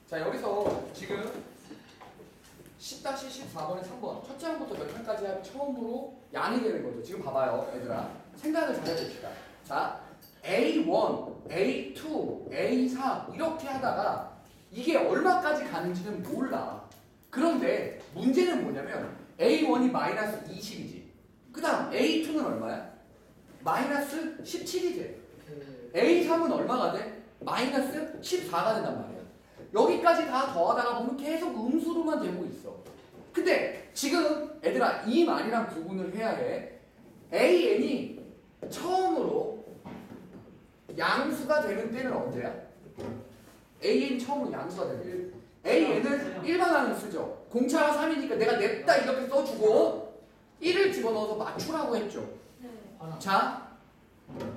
자, 여기서 지금 10-14번에 3번 첫째 항부터 몇 항까지 처음으로 양이 되는 거죠. 지금 봐봐요, 얘들아. 생각을 잘 해봅시다. 자, A1, A2, A4 이렇게 하다가 이게 얼마까지 가는지는 몰라. 그런데 문제는 뭐냐면 A1이 마이너스 20이지. 그 다음 A2는 얼마야? 마이너스 17이 돼. A3은 얼마가 돼? 마이너스 14가 된단 말이야. 여기까지 다 더하다가 보면 계속 음수로만 되고 있어. 근데 지금 얘들아 이 말이랑 구분을 해야 해. AN이 처음으로 양수가 되는 때는 언제야? AN이 처음으로 양수가 되는 때. AN은 일반항을 쓰죠. 공차가 3이니까 내가 냅다 이렇게 써주고 1을 집어넣어서 맞추라고 했죠. 자,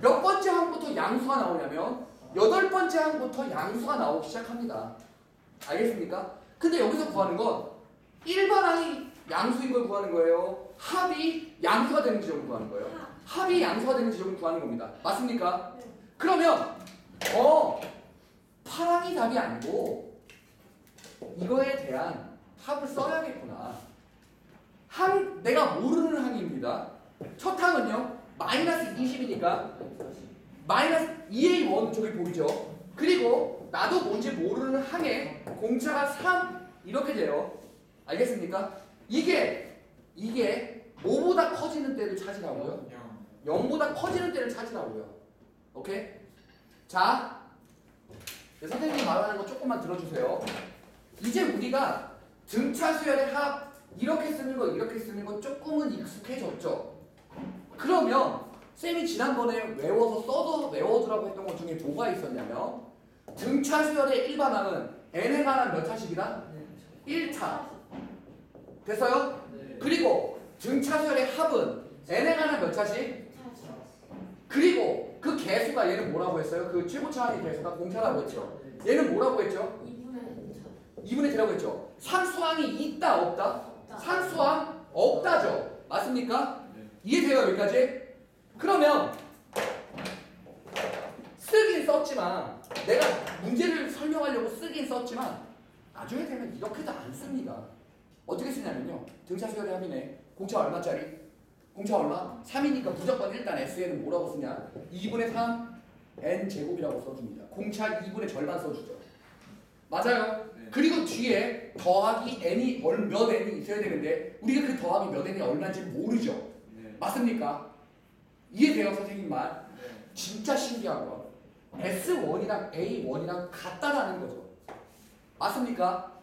몇 번째 항부터 양수가 나오냐면 8번째 항부터 양수가 나오기 시작합니다. 알겠습니까? 근데 여기서 구하는 건 일반항이 양수인 걸 구하는 거예요? 합이 양수가 되는 지점을 구하는 거예요? 합이 양수가 되는 지점을 구하는 겁니다. 맞습니까? 그러면 파랑이 답이 아니고 이거에 대한 합을 써야겠구나. 항, 내가 모르는 항입니다. 첫 항은요 마이너스 20이니까 마이너스 2A1 저기 보이죠? 그리고 나도 뭔지 모르는 항에 공차가 3 이렇게 돼요. 알겠습니까? 이게 5보다 커지는 때를 찾으라고요? 0보다 커지는 때를 찾으라고요. 오케이? 자, 선생님이 말하는 거 조금만 들어주세요. 이제 우리가 등차 수열의 합 이렇게 쓰는 거 조금은 익숙해졌죠? 그러면 쌤이 지난번에 외워서 써서 외워두라고 했던 것 중에 뭐가 있었냐면 등차 수열의 일반항은 n에 관한 몇 차식이다? 1차. 됐어요? 그리고 등차 수열의 합은 n에 관한 몇 차식? 그리고 그 개수가 얘는 뭐라고 했어요? 그 최고차의 개수가 공차라고 했죠? 얘는 뭐라고 했죠? 2분의 D라고 했죠? 상수항이 있다 없다? 상수항 없다죠? 맞습니까? 이해돼요 여기까지? 그러면 쓰긴 썼지만 내가 문제를 설명하려고 쓰긴 썼지만 나중에 되면 이렇게도 안 씁니다. 어떻게 쓰냐면요. 등차 수열의 합이네. 공차 얼마짜리? 공차 얼마? 3이니까 무조건 일단 S에는 뭐라고 쓰냐? 2분의 3 N제곱이라고 써줍니다. 공차 2분의 절반 써주죠. 맞아요. 네. 그리고 뒤에 더하기 N이 몇 N이 있어야 되는데 우리가 그 더하기 몇 N이 얼마인지 모르죠. 네. 맞습니까? 이해돼요 선생님 말? 네. 진짜 신기한 건 S1이랑 A1이랑 같다라는 거죠. 맞습니까?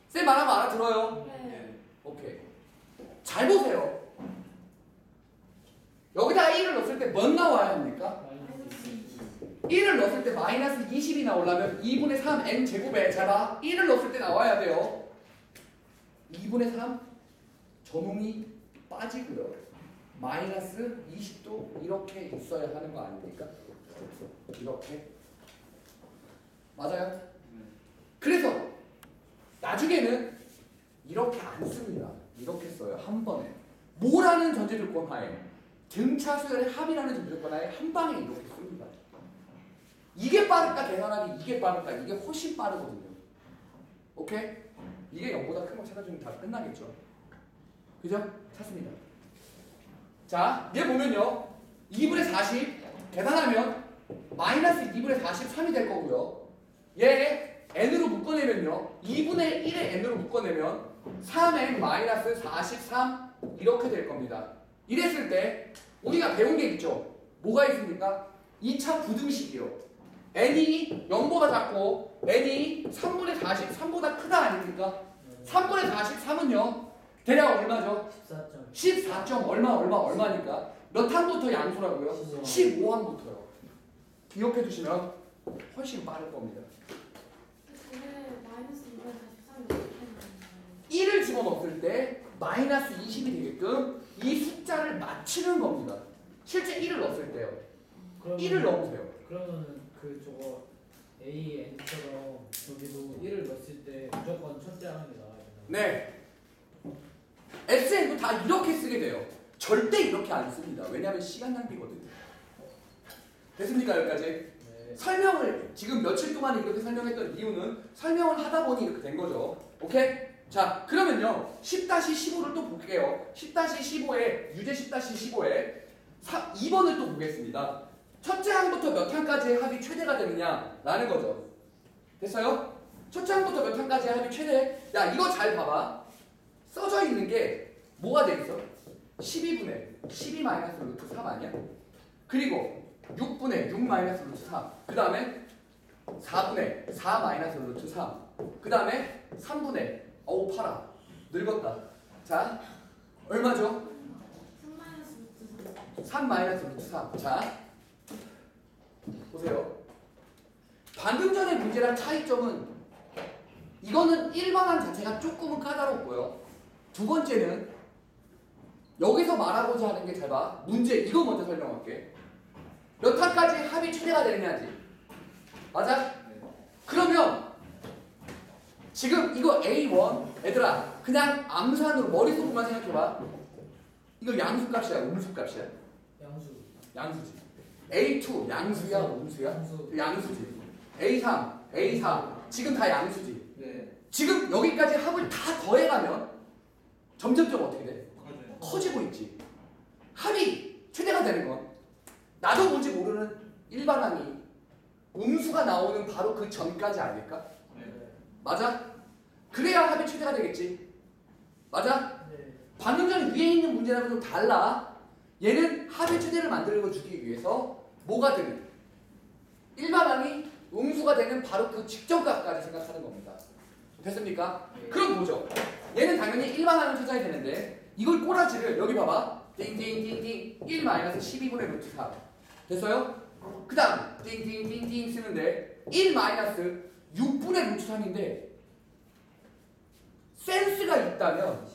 쌤 말한 거 알아들어요? 네. 오케이. 잘 보세요. 여기다가 1을 넣었을 때 몇 나와야 합니까? 1을 넣었을 때 마이너스 20이 나오려면 2분의 3 N제곱에 자 1을 넣었을 때 나와야 돼요. 2분의 3 전홍이 빠지고요. 마이너스 20도 이렇게 있어야 하는 거 아닙니까? 이렇게. 맞아요? 그래서 나중에는 이렇게 안 씁니다. 이렇게 써요. 한 번에. 뭐라는 전제 조건 하에 등차 수열의 합이라는 전제 조건 하에 한 방에 이렇게 씁니다. 이게 빠를까 계산하기 이게 빠를까 이게 훨씬 빠르거든요. 오케이? 이게 0보다 큰 거 찾아주면 다 끝나겠죠. 그죠? 찾습니다. 자, 얘 보면요. 2분의 40 계산하면 마이너스 2분의 43이 될 거고요. 얘 n으로 묶어내면요. 2분의 1의 n으로 묶어내면 3n 마이너스 43 이렇게 될 겁니다. 이랬을 때 우리가 배운 게 있죠. 뭐가 있습니까? 2차 부등식이요. n이 0보다 작고 n이 3분의 43보다 크다 아닙니까? 3분의 43은요. 대략 얼마죠? 14점 얼마니까 몇 항부터 양수라고요? 15항부터요. 기억해 두시면 훨씬 빠를 겁니다. 1을 집어넣었을 때 마이너스 20이 되게끔 이 숫자를 맞추는 겁니다. 실제 1을 넣었을 때요. 1을 넣으세요. 그러면 그 저거 A, N처럼 여기도 1을 넣었을 때 무조건 첫째 항이 나와야 되나? 네. SN도 다 이렇게 쓰게 돼요. 절대 이렇게 안 씁니다. 왜냐하면 시간 낭비거든요. 됐습니까 여기까지? 네. 네. 설명을 지금 며칠 동안 이렇게 설명했던 이유는 설명을 하다 보니 이렇게 된 거죠. 오케이? 자, 그러면요. 10-15를 또 볼게요. 10-15에 유제 10-15에 2번을 또 보겠습니다. 첫째 항부터 몇 항까지의 합이 최대가 되느냐라는 거죠. 됐어요? 첫째 항부터 몇 항까지의 합이 최대. 야, 이거 잘 봐봐. 써져 있는 게 뭐가 돼 있어? 12분의 12 마이너스 루트 3 아니야? 그리고 6분의 6 마이너스 루트 3. 그 다음에 4분의 4 마이너스 루트 3. 그 다음에 3분의 어우 팔아 늙었다. 자, 얼마죠? 3 마이너스 루트 3. 자, 보세요. 방금 전의 문제랑 차이점은 이거는 일반항 자체가 조금은 까다롭고요. 두 번째는 여기서 말하고자 하는 게 잘 봐. 문제 이거 먼저 설명할게. 몇 항까지 합이 최대가 되느냐지. 맞아? 그러면 지금 이거 A1 얘들아 그냥 암산으로 머릿속으로만 생각해봐. 이거 양수값이야 음수값이야? 양수지. A2 양수야 음수야? 양수지. A3 A4 지금 다 양수지. 네. 지금 여기까지 합을 다 더해가면 점점점 어떻게 돼? 커지고 있지. 합이 최대가 되는 건 나도 뭔지 모르는 일반항이 음수가 나오는 바로 그 전까지 아닐까? 네. 맞아? 그래야 합이 최대가 되겠지. 맞아? 네. 방금 전에 위에 있는 문제랑은 좀 달라. 얘는 합의 최대를 만들어 주기 위해서 뭐가 되는? 일반항이 음수가 되는 바로 그 직전값까지 생각하는 겁니다. 됐습니까? 네. 그럼 보죠. 얘는 당연히 일반항을 찾아야 되는데 이걸 꼬라지를 여기 봐봐. 띵띵띵띵 1 마이너스 12분의 루트 4. 됐어요? 그 다음 띵띵띵띵 쓰는데 1 마이너스 6분의 루트 3인데 센스가 있다면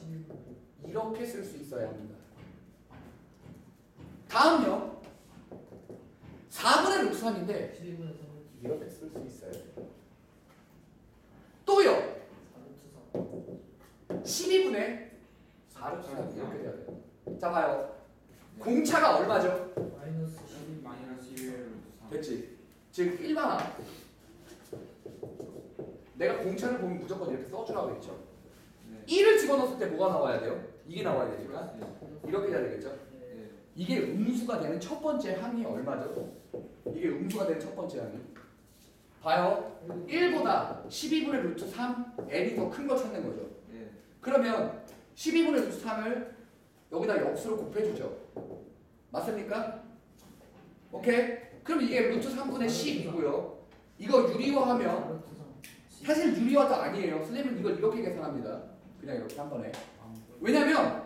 이렇게 쓸 수 있어야 합니다. 다음요. 4분의 루트 3인데 12분의 3 이렇게 쓸 수 있어요. 또요. 12분의 4루트 3 이렇게 돼야 돼요. 자 봐요. 공차가 얼마죠? 마이너스 12 마이너스 1 됐지? 즉 일반항. 내가 공차를 보면 무조건 이렇게 써주라고 했죠. 네. 1을 집어넣었을 때 뭐가 나와야 돼요? 이게 나와야 되니까 이렇게 돼야 되겠죠? 네. 이게 음수가 되는 첫 번째 항이 얼마죠? 이게 음수가 되는 첫 번째 항이 봐요. 1보다 12분의 루트 3 n이 더 큰 거 찾는 거죠. 네. 그러면 12분의 루트 3을 여기다 역수로 곱해주죠. 맞습니까? 오케이? 그럼 이게 루트 3분의 10이고요. 이거 유리화하면 사실 유리화도 아니에요. 선생님은 이걸 이렇게 계산합니다. 그냥 이렇게 한 번에. 왜냐면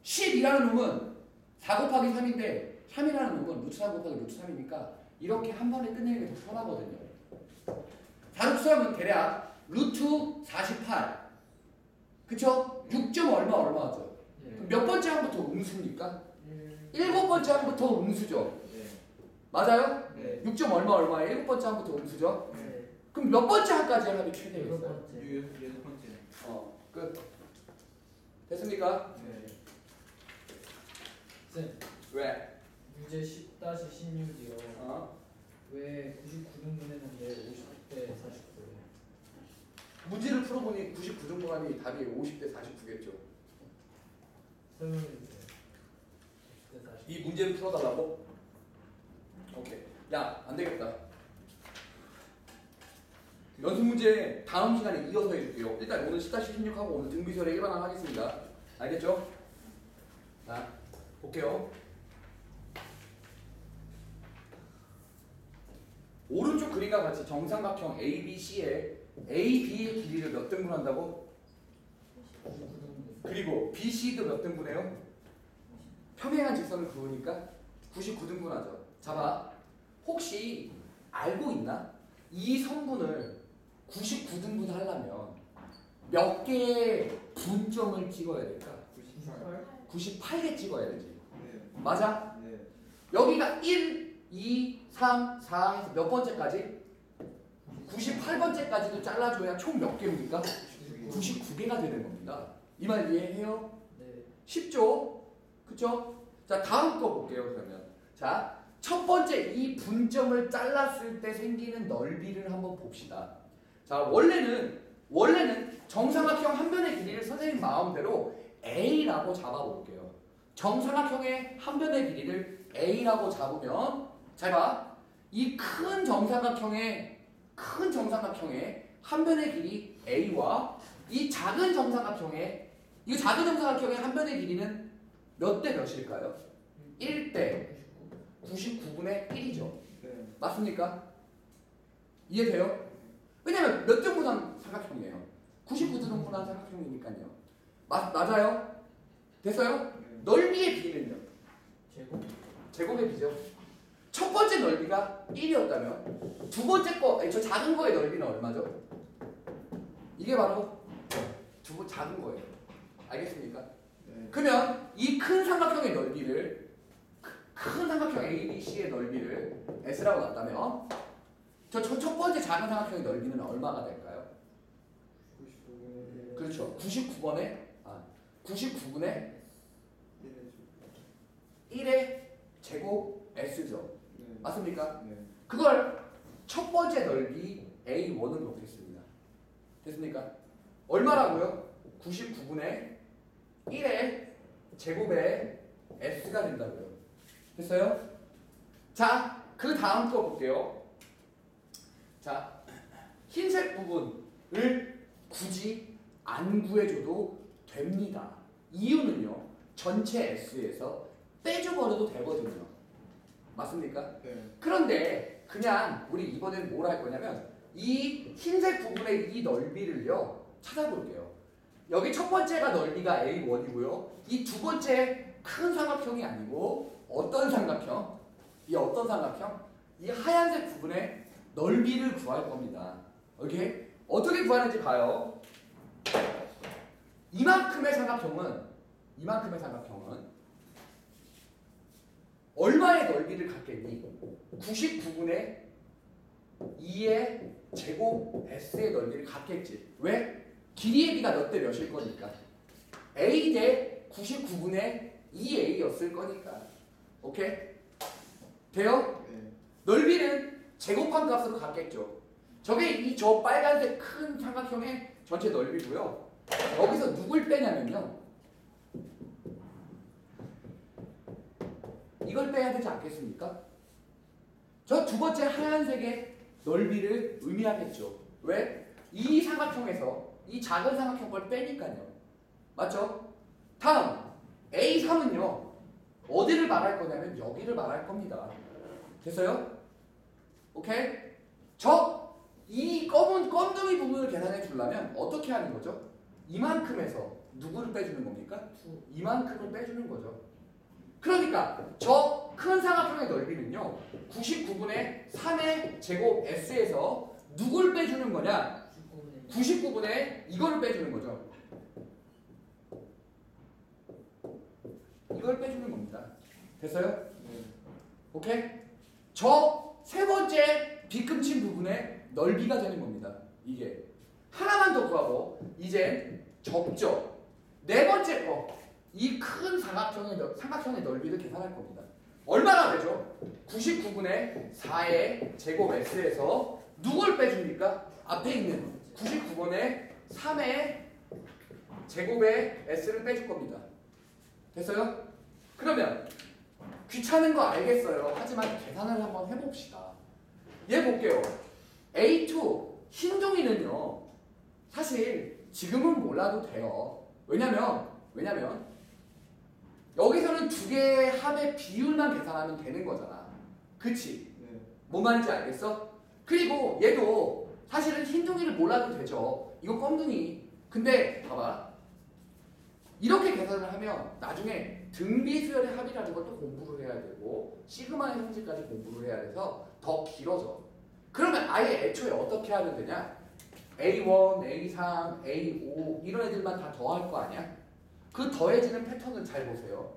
10이라는 놈은 4 곱하기 3인데 3이라는 놈은 루트 3 곱하기 루트 3이니까 이렇게 한 번에 끝내는 게 더 편하거든요. 4루트 3은 대략 루트 48. 그쵸? 6점 얼마죠? 그럼 몇 번째 항부터 음수입니까? 7번째 항부터 음수죠. 네. 맞아요? 네. 6점 얼마에 7번째 항부터 음수죠? 네. 그럼 몇 번째 항까지 합이 최대겠어요? 여섯 번째. 끝. 됐습니까? 네. 쌤, 왜? 유제 10-16이요. 왜 99등분 했는데 50대 49예요? 문제를 풀어보니 99등분하니 답이 50대 49겠죠. 설명해 주세요. 50대 49. 이 문제를 풀어달라고? 오케이. 야, 안 되겠다. 연습 문제 다음 시간에 이어서 해줄게요. 일단 오늘 10-16하고 오늘 등비설에 일반항 하겠습니다. 알겠죠? 자, 볼게요. 오른쪽 그림과 같이 정삼각형 ABC에 AB의 길이를 몇 등분한다고? 99등분. 그리고 BC도 몇 등분해요? 평행한 직선을 그으니까 99등분하죠. 잡아. 혹시 알고 있나? 이 성분을 99등분 하려면 몇 개의 분점을 찍어야 될까? 98. 98개 찍어야 되지. 네. 맞아? 네. 여기가 1, 2, 3, 4 해서 몇 번째까지? 98번째까지도 잘라줘야 총 몇 개입니까? 99개가 되는 겁니다. 이 말 이해해요? 네. 쉽죠? 그쵸? 자, 다음 거 볼게요, 그러면. 자, 첫 번째 이 분점을 잘랐을 때 생기는 넓이를 한번 봅시다. 자, 원래는 정사각형 한 변의 길이를 선생님 마음대로 A라고 잡아볼게요. 정사각형의 한 변의 길이를 A라고 잡으면 잘 봐. 이 큰 정사각형의 한 변의 길이 A와 이 작은 정사각형의 한 변의 길이는 몇 대 몇일까요? 1대 99분의 1이죠. 네. 맞습니까? 이해돼요? 왜냐면 몇 등분한 삼각형이에요. 99등분한 삼각형이니까요. 맞아요? 됐어요? 네. 넓이의 비는요? 제곱. 제곱의 비죠. 첫 번째 넓이가 1이었다면 두 번째 저 작은 거의 넓이는 얼마죠? 이게 바로 작은 거예요. 알겠습니까? 네. 그러면 이 큰 삼각형의 넓이를 큰 삼각형 ABC의 넓이를 S라고 놨다면 저 첫 번째 작은 삼각형의 넓이는 얼마가 될까요? 99분의 그렇죠. 99분의 1의 제곱 S죠. 네. 맞습니까? 네. 그걸 첫 번째 넓이 A1을 놓겠습니다. 됐습니까? 얼마라고요? 99분의 1의 제곱의 S가 된다고요. 됐어요? 자, 그 다음 거 볼게요. 자, 흰색 부분을 굳이 안 구해줘도 됩니다. 이유는요, 전체 S에서 빼줘버려도 되거든요. 맞습니까? 네. 그런데 그냥 우리 이번엔 뭘 할 거냐면 이 흰색 부분의 이 넓이를요 찾아볼게요. 여기 첫 번째가 넓이가 A1이고요. 이 두 번째 큰 삼각형이 아니고 어떤 삼각형? 이 어떤 삼각형? 이 하얀색 부분의 넓이를 구할 겁니다. 오케이? 어떻게 구하는지 봐요. 이만큼의 삼각형은 얼마의 넓이를 갖겠니? 99분의 2의 제곱 S의 넓이를 갖겠지. 왜? 길이의 비가 몇 대 몇일 거니까. A 대 99분의 2A였을 거니까. 오케이? 돼요? 네. 넓이는 제곱한 값으로 갖겠죠. 저게 저 빨간색 큰 삼각형의 전체 넓이고요. 여기서 누굴 빼냐면요. 이걸 빼야 되지 않겠습니까? 저 두 번째 하얀색의 넓이를 의미하겠죠. 왜? 이 삼각형에서 이 작은 삼각형 걸 빼니까요. 맞죠? 다음 A3은요. 어디를 말할 거냐면 여기를 말할 겁니다. 됐어요? 오케이? 이 검둥이 부분을 계산해 주려면 어떻게 하는 거죠? 이만큼에서 누구를 빼주는 겁니까? 이만큼을 빼주는 거죠. 그러니까 저 큰 삼각형의 넓이는요 99분의 3의 제곱 S에서 누굴 빼주는 거냐? 99분의 이거를 빼주는 거죠. 이걸 빼주는 겁니다. 됐어요? 네. 오케이? 저 세 번째 빗금친 부분의 넓이가 되는 겁니다. 이게 하나만 더 구하고 이제 접죠. 네 번째 거 이 큰 삼각형의 넓이를 계산할 겁니다. 얼마나 되죠? 99분의 4의 제곱 S에서 누굴 빼줍니까? 앞에 있는 99분의 3의 제곱의 S를 빼줄 겁니다. 됐어요? 그러면 귀찮은 거 알겠어요. 하지만 계산을 한번 해봅시다. 얘 볼게요. A2 흰종이는요. 사실 지금은 몰라도 돼요. 왜냐면 여기서는 두 개의 합의 비율만 계산하면 되는 거잖아. 그치? 네. 뭔 말인지 알겠어? 그리고 얘도 사실은 흰둥이를 몰라도 되죠. 이거 껌둥이. 근데 봐봐. 이렇게 계산을 하면 나중에 등비수열의 합이라는 것도 공부를 해야 되고 시그마의 형질까지 공부를 해야 돼서 더 길어져. 그러면 아예 애초에 어떻게 하면 되냐? A1, A3, A5 이런 애들만 다 더할 거 아니야? 그 더해지는 패턴을 잘 보세요.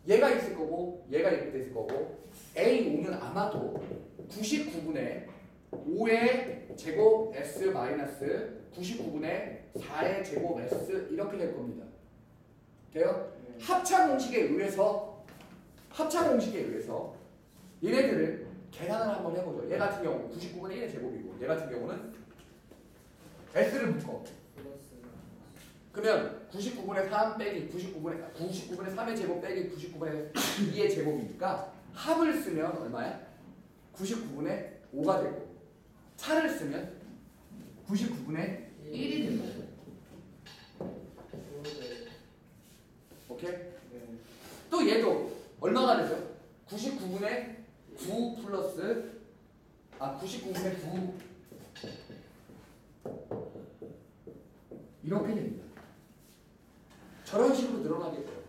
얘가 있을 거고 얘가 이렇게 있을 거고 A5는 아마도 99분의 5의 제곱 S 마이너스 99분의 4의 제곱 S 이렇게 될 겁니다. 돼요? 네. 합차 공식에 의해서 얘네들을 계산을 한번 해보죠. 얘 같은 경우 99분의 1의 제곱이고 얘 같은 경우는 S를 묶어. 플러스 그러면 99분의 3 빼기 99분의 3의 제곱 빼기 99분의 2의 제곱이니까 합을 쓰면 얼마야? 99분의 5가 되고 차를 쓰면 99분의 1이 되는 거죠. 오케이? 네. 또 얘도 얼마가 되죠? 99분의 9 플러스 99분의 9 이렇게 됩니다. 저런 식으로 늘어나게 돼요.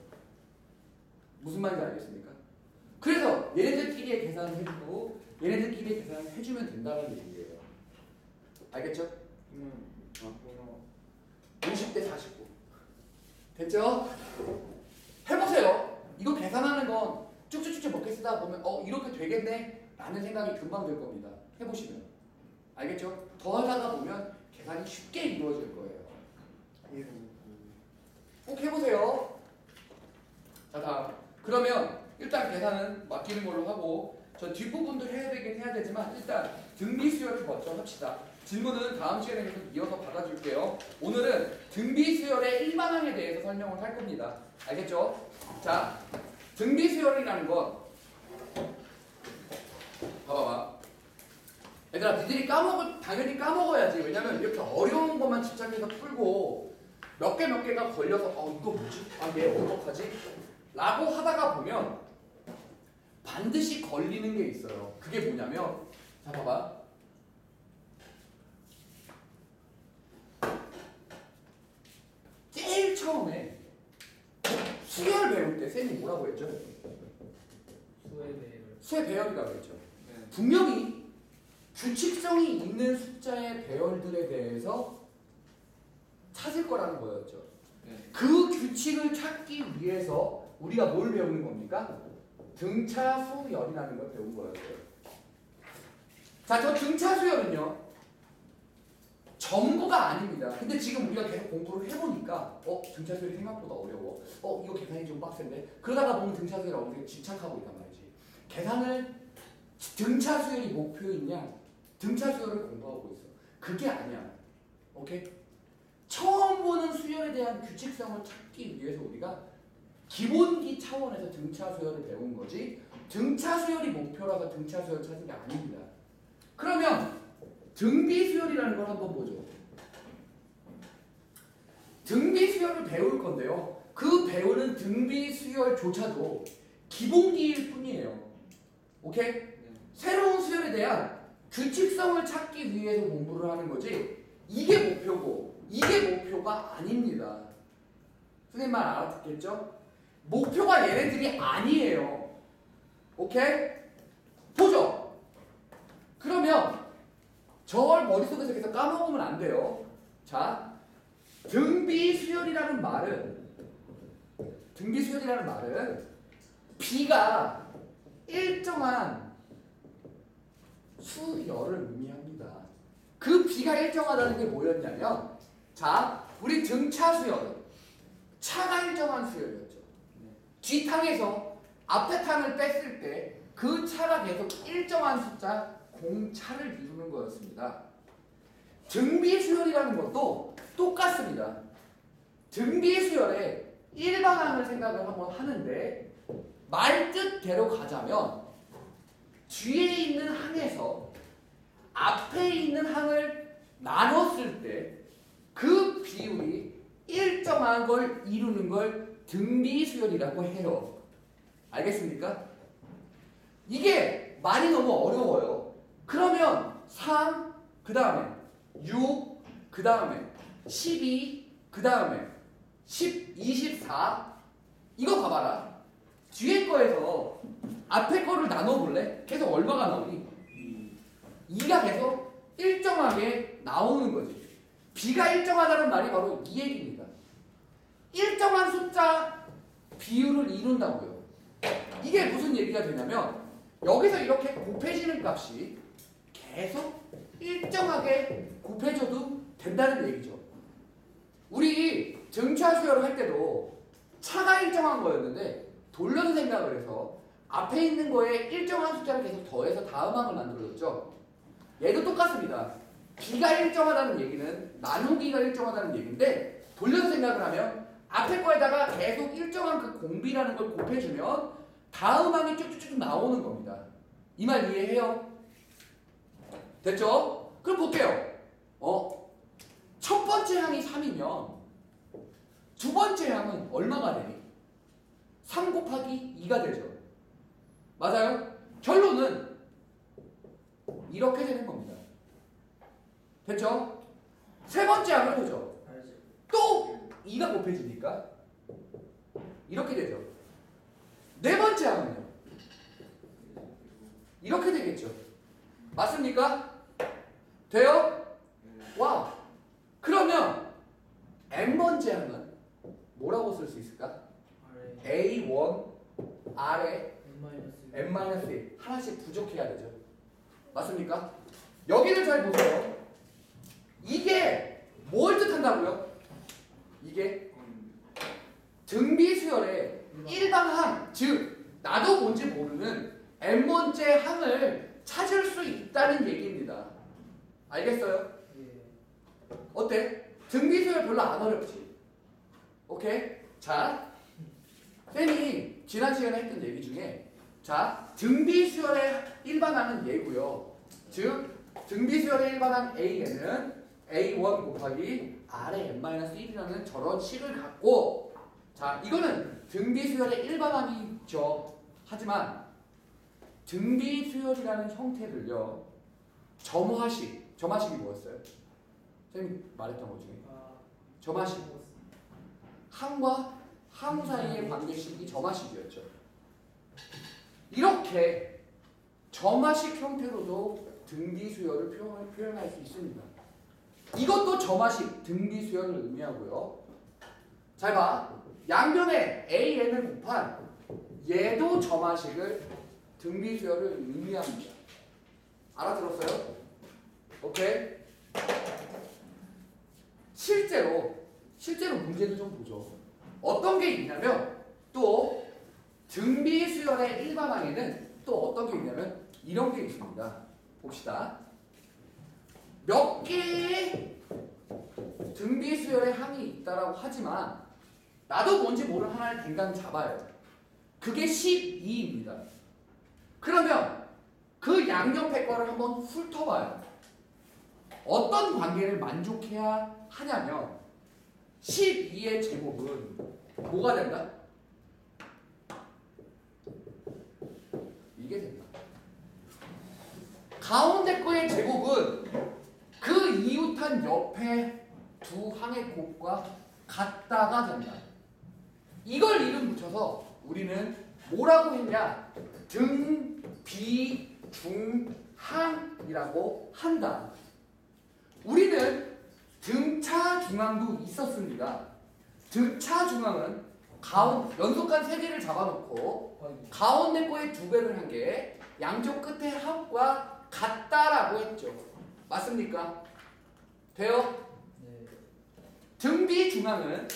무슨 말인지 알겠습니까? 그래서 얘네들끼리의 계산을 해주고 얘네들끼리의 계산을 해주면 된다는 얘기예요. 알겠죠? 그러면 50대 49 됐죠? 해보세요. 이거 계산하는 건 쭉쭉쭉쭉 먹게 쓰다 보면 이렇게 되겠네 라는 생각이 금방 들 겁니다. 해보시면 알겠죠? 더 하다가 보면 계산이 쉽게 이루어질 거예요. 꼭 해보세요. 자 다음 그러면 일단 계산은 맡기는 걸로 하고 저 뒷부분도 해야 되긴 해야 되지만 일단 등비수열을 먼저 합시다. 질문은 다음 시간에 계속 이어서 받아줄게요. 오늘은 등비수열의 일반항에 대해서 설명을 할 겁니다. 알겠죠? 자 등비수열이라는 건 봐봐봐. 얘들아 니들이 당연히 까먹어야지. 왜냐면 이렇게 어려운 것만 집착해서 풀고 몇 개가 걸려서 이거 뭐지? 얘 어떡하지? 라고 하다가 보면 반드시 걸리는 게 있어요. 그게 뭐냐면 자 봐봐. 제일 처음에 수열 배울 때 쌤이 뭐라고 했죠? 수의 배열이라고 했죠. 네. 분명히 규칙성이 있는 숫자의 배열들에 대해서 찾을 거라는 거였죠. 네. 그 규칙을 찾기 위해서 우리가 뭘 배우는 겁니까? 등차수열이라는 걸 배운 거였어요. 자, 저 등차수열은요 전부가 아닙니다. 근데 지금 우리가 계속 공부를 해보니까 등차수열이 생각보다 어려워. 이거 계산이 좀 빡센데. 그러다가 보면 등차수열에 어떻게 집착하고 있단 말이지. 계산을 등차수열이 목표이냐 등차수열을 공부하고 있어. 그게 아니야. 오케이? 처음 보는 수열에 대한 규칙성을 찾기 위해서 우리가 기본기 차원에서 등차수열을 배운 거지 등차수열이 목표라서 등차수열을 찾은 게 아닙니다. 그러면 등비수열이라는 걸 한번 보죠. 등비수열을 배울 건데요. 그 배우는 등비수열조차도 기본기일 뿐이에요. 오케이? 네. 새로운 수열에 대한 규칙성을 찾기 위해서 공부를 하는 거지 이게 목표고 이게 목표가 아닙니다. 선생님 말 알아듣겠죠? 목표가 얘네들이 아니에요. 오케이? 보죠. 그러면 저걸 머릿속에서 계속 까먹으면 안 돼요. 자, 등비수열이라는 말은 B가 일정한 수열을 의미합니다. 그 B가 일정하다는 게 뭐였냐면 자, 우리 등차 수열은 차가 일정한 수열이었죠. 뒷탕에서 앞에 탕을 뺐을 때 그 차가 계속 일정한 숫자 공차를 이루는 거였습니다. 등비수열이라는 것도 똑같습니다. 등비수열의 일반항을 생각을 한번 하는데 말 뜻대로 가자면 뒤에 있는 항에서 앞에 있는 항을 나눴을 때 그 비율이 일정한 걸 이루는 걸 등비수열이라고 해요. 알겠습니까? 이게 말이 너무 어려워요. 그러면 3, 그 다음에 6, 그 다음에 12, 그 다음에 10, 24 이거 봐봐라. 뒤에 거에서 앞에 거를 나눠볼래? 계속 얼마가 나오니? 2가 계속 일정하게 나오는 거지. B가 일정하다는 말이 바로 이 얘기입니다. 일정한 숫자 비율을 이룬다고요. 이게 무슨 얘기가 되냐면 여기서 이렇게 곱해지는 값이 계속 일정하게 곱해져도 된다는 얘기죠. 우리 등차 수열을 할 때도 차가 일정한 거였는데 돌려서 생각을 해서 앞에 있는 거에 일정한 숫자를 계속 더해서 다음 항을 만들어줬죠. 얘도 똑같습니다. 기가 일정하다는 얘기는 나누기가 일정하다는 얘기인데 돌려서 생각을 하면 앞에 거에다가 계속 일정한 그 공비라는 걸 곱해주면 다음 항이 쭉쭉쭉 나오는 겁니다. 이 말 이해해요? 됐죠? 그럼 볼게요. 첫 번째 항이 3이면 두 번째 항은 얼마가 되니? 3 곱하기 2가 되죠. 맞아요? 결론은 이렇게 되는 겁니다. 됐죠? 세 번째 항을 보죠. 알지. 또 2가 곱해지니까 이렇게 되죠. 네 번째 항은요. 이렇게 되겠죠. 맞습니까? 돼요? 와. 그러면 n번째 항은 뭐라고 쓸 수 있을까? A1 아래 n-1 하나씩 부족해야 되죠. 맞습니까? 여기를 잘 보세요. 이게 뭘 뜻한다고요? 이게 등비수열의 일반항, 즉 나도 뭔지 모르는 n번째 항을 찾을 수 있다는 얘기입니다. 알겠어요? 예. 어때? 등비수열 별로 안 어렵지? 오케이? 자, 쌤이 지난 시간에 했던 얘기 중에 자, 등비수열의 일반항은 얘고요. 즉 등비수열의 일반항 A에는 A1 곱하기 R의 n-1이라는 저런 식을 갖고 자, 이거는 등비수열의 일반항이죠. 하지만 등비수열이라는 형태를요. 점화식이 뭐였어요? 쌤이 말했던 것 중에 점화식. 항과 항 사이의 관계식이 점화식이었죠. 이렇게 점화식 형태로도 등비수열을 표현할 수 있습니다. 이것도 점화식 등비수열을 의미하고요. 잘 봐. 양변에 AN을 곱한 얘도 점화식을 등비수열을 의미합니다. 알아들었어요? 오케이? 실제로 문제를 좀 보죠. 어떤 게 있냐면 또 등비수열의 일반항에는 또 어떤 게 있냐면 이런 게 있습니다. 봅시다. 몇 개의 등비수열의 항이 있다라고 하지만 나도 뭔지 모르는 하나를 빈칸 잡아요. 그게 12입니다. 그러면 그 양옆의 거를 한번 훑어봐요. 어떤 관계를 만족해야 하냐면 12의 제곱은 뭐가 된다? 이게 된다. 가운데 거의 제곱은 그 이웃한 옆에 두 항의 곱과 같다가 된다. 이걸 이름 붙여서 우리는 뭐라고 했냐? 등비중항이라고 한다. 우리는 등차중항도 있었습니다. 등차중항은 연속한 세 개를 잡아놓고 가운데 거에 두 배를 한 게 양쪽 끝에 합과 같다라고 했죠. 맞습니까? 돼요? 네. 등비중항은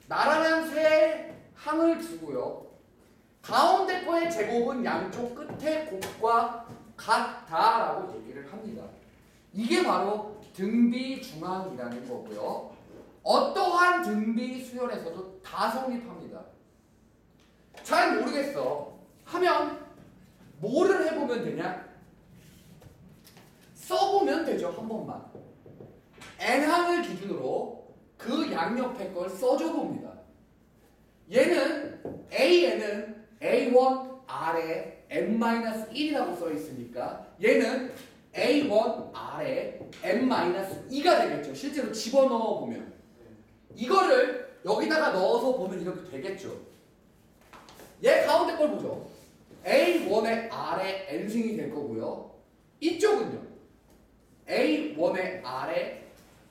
나란한 세 항을 두고요. 가운데 거의 제곱은 양쪽 끝에 곱과 같다라고 얘기를 합니다. 이게 바로 등비중항이라는 거고요. 어떠한 등비수열에서도 다 성립합니다. 잘 모르겠어 하면 뭐를 해보면 되냐? 써보면 되죠. 한 번만. n항을 기준으로 그 양옆에 걸 써줘 봅니다. 얘는 A에는 A1 R에 n-1이라고 써 있으니까 얘는 A1 R에 n-2가 되겠죠. 실제로 집어넣어 보면 이거를 여기다가 넣어서 보면 이렇게 되겠죠. 얘 가운데 걸 보죠. A1의 R에 n승이 될 거고요. 이쪽은요. A1의 R에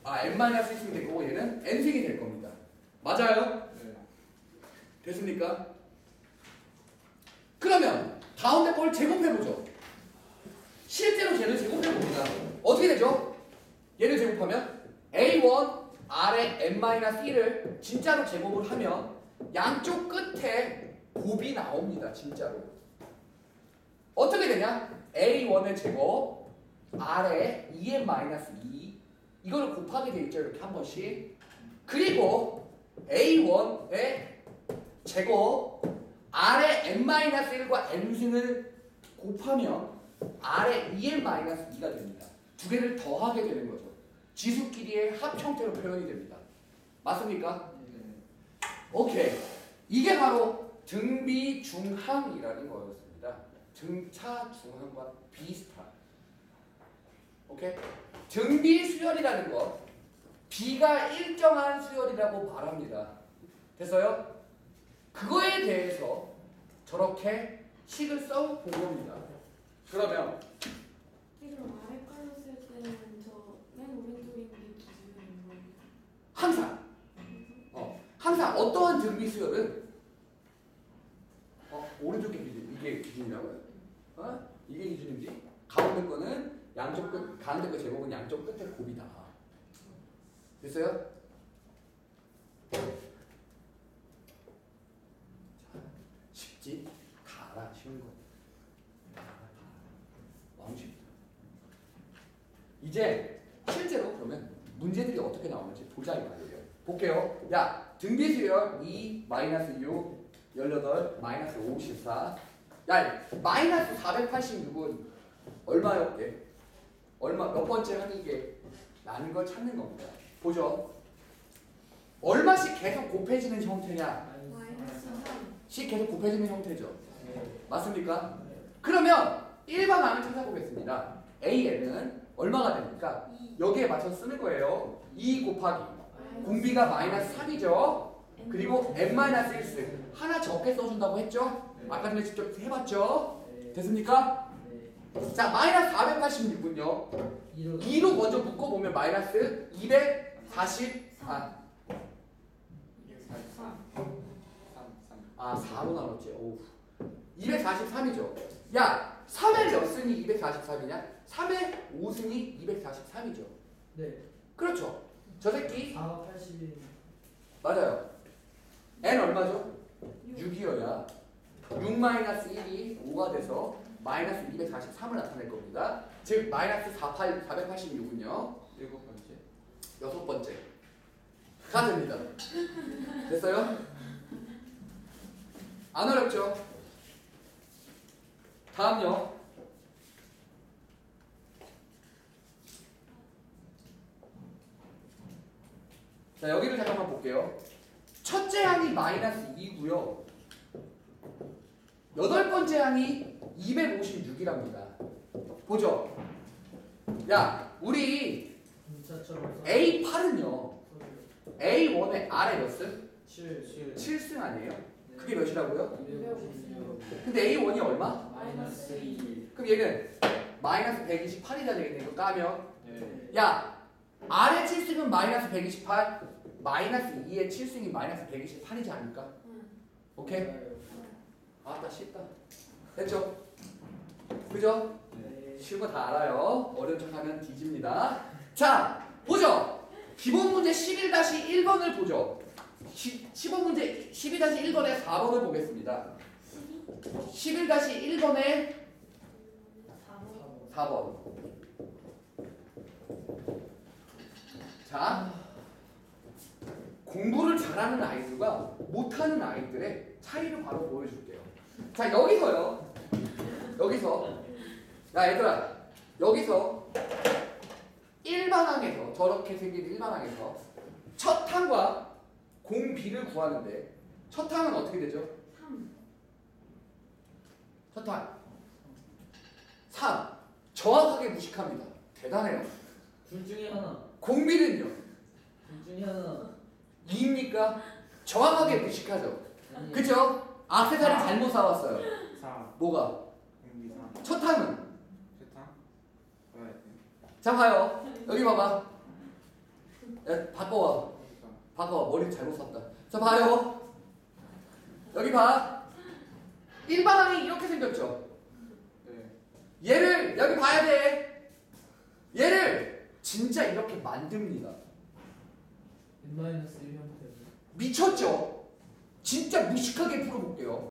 n-1승이 될 거고 얘는 n승이 될 겁니다. 맞아요? 네. 됐습니까? 그러면 가운데 걸 제곱해보죠. 실제로 쟤를 제곱해봅니다. 어떻게 되죠? 얘를 제곱하면 A1 R의 n-1을 진짜로 제곱을 하면 양쪽 끝에 곱이 나옵니다. 진짜로. 어떻게 되냐? A1의 제곱 R에 2n-2 이걸 곱하게 돼 있죠. 이렇게 한 번씩. 그리고 A1의 제곱 R에 n-1과 n승을 곱하면 R에 2n-2가 됩니다. 두 개를 더하게 되는 거죠. 지수끼리의 합 형태로 표현이 됩니다. 맞습니까? 오케이. 이게 바로 등비중항이라는 거였습니다. 등차 중항과 비슷한. 오케이. 등비수열이라는 것, 비가 일정한 수열이라고 말합니다. 됐어요? 그거에 대해서 저렇게 식을 써본 겁니다. 그러면 그럼 아래 걸로 쓸 때는 저 맨 오른쪽에 있는 게 기준인 거예요. 항상 어떠한 등비수열은 오른쪽 이게 기준이라고요? 이게 기준인지 가운데 거는 양쪽 끝, 가운데 거 제곱은 양쪽 끝에 곱이다. 됐어요? 자, 쉽지? 다 알아. 쉬운 거. 다 알아. 너무 쉽다. 이제 실제로 그러면 문제들이 어떻게 나오는지 보자 이 말이에요. 볼게요. 야, 등비수열 2, 마이너스 6, 18, 마이너스 54. 야, 마이너스 486은 얼마였게? 얼마 몇 번째 항이게? 라는 걸 찾는 겁니다. 보죠. 얼마씩 계속 곱해지는 형태냐? 마이너스 3. 씩 계속 곱해지는 형태죠. 맞습니까? 그러면 일반 항을 찾아보겠습니다. AN은 얼마가 됩니까? 2. 여기에 맞춰서 쓰는 거예요. 2 곱하기 공비가 마이너스 3이죠. 그리고 n-1승 하나 적게 써준다고 했죠? 아까 전에 직접 해봤죠? 됐습니까? 자, 마이너스 486은요 2로 먼저 묶어보면 마이너스 244 4로 나눴지. 오우. 243이죠. 야, 3의 몇 승이 243이냐? 3의 5승이 243이죠. 네. 그렇죠. 저 새끼 4가 80이. 맞아요. n 얼마죠? 6이어야 6-1이 5가 돼서 마이너스 243을 나타낼 겁니다. 즉 마이너스 486은요 7번째. 여섯 번째 가 됩니다. 됐어요? 안 어렵죠? 다음요. 자, 여기를 잠깐만 볼게요. 첫째 항이 마이너스 2고요. 여덟 번째 항이 256이랍니다. 보죠. 야, 우리 문자처럼 A8은요. A1의 아래 몇 승? 7. 7승 아니에요? 그게 몇이라고요? 256. 근데 A1이 얼마? 마이너스 2. 그럼 얘는 마이너스 128이다 되겠네. 이거 까면. 네. 야, 아래 7승은 마이너스 128, 마이너스 2의 7승이 마이너스 128이지 않을까? 오케이? 아따 쉽다. 됐죠? 그죠? 네. 쉬운 거 다 알아요. 어려운 척하면 뒤집니다. 자, 보죠. 기본 문제 11-1번을 보죠. 10번 문제 12-1번에 4번을 보겠습니다. 11-1번에 4번. 자, 공부를 잘하는 아이들과 못하는 아이들의 차이를 바로 보여줄게요. 자, 여기서요. 여기서 야, 얘들아. 여기서 일반항에서 저렇게 생긴 일반항에서 첫 항과 공비를 구하는데 첫 항은 어떻게 되죠? 3. 첫 항 3. 정확하게 무식합니다. 대단해요. 둘 중에 하나. 공비는요? 둘 중에 하나. 2입니까? 정확하게 무식하죠. 아니, 그죠? 악세사리 잘못 사왔어요. 4. 뭐가? 공비 3. 첫 항은? 세탕. 뭐야 돼? 자, 봐요. 여기 봐봐. 야, 바꿔와. 그러니까. 바꿔와. 머리 잘못 샀다. 자, 봐요. 여기 봐. 일반항이 이렇게 생겼죠. 네. 얘를 여기 봐야 돼. 얘를 진짜 이렇게 만듭니다. N-1 형태로. 미쳤죠? 진짜 무식하게 풀어볼게요.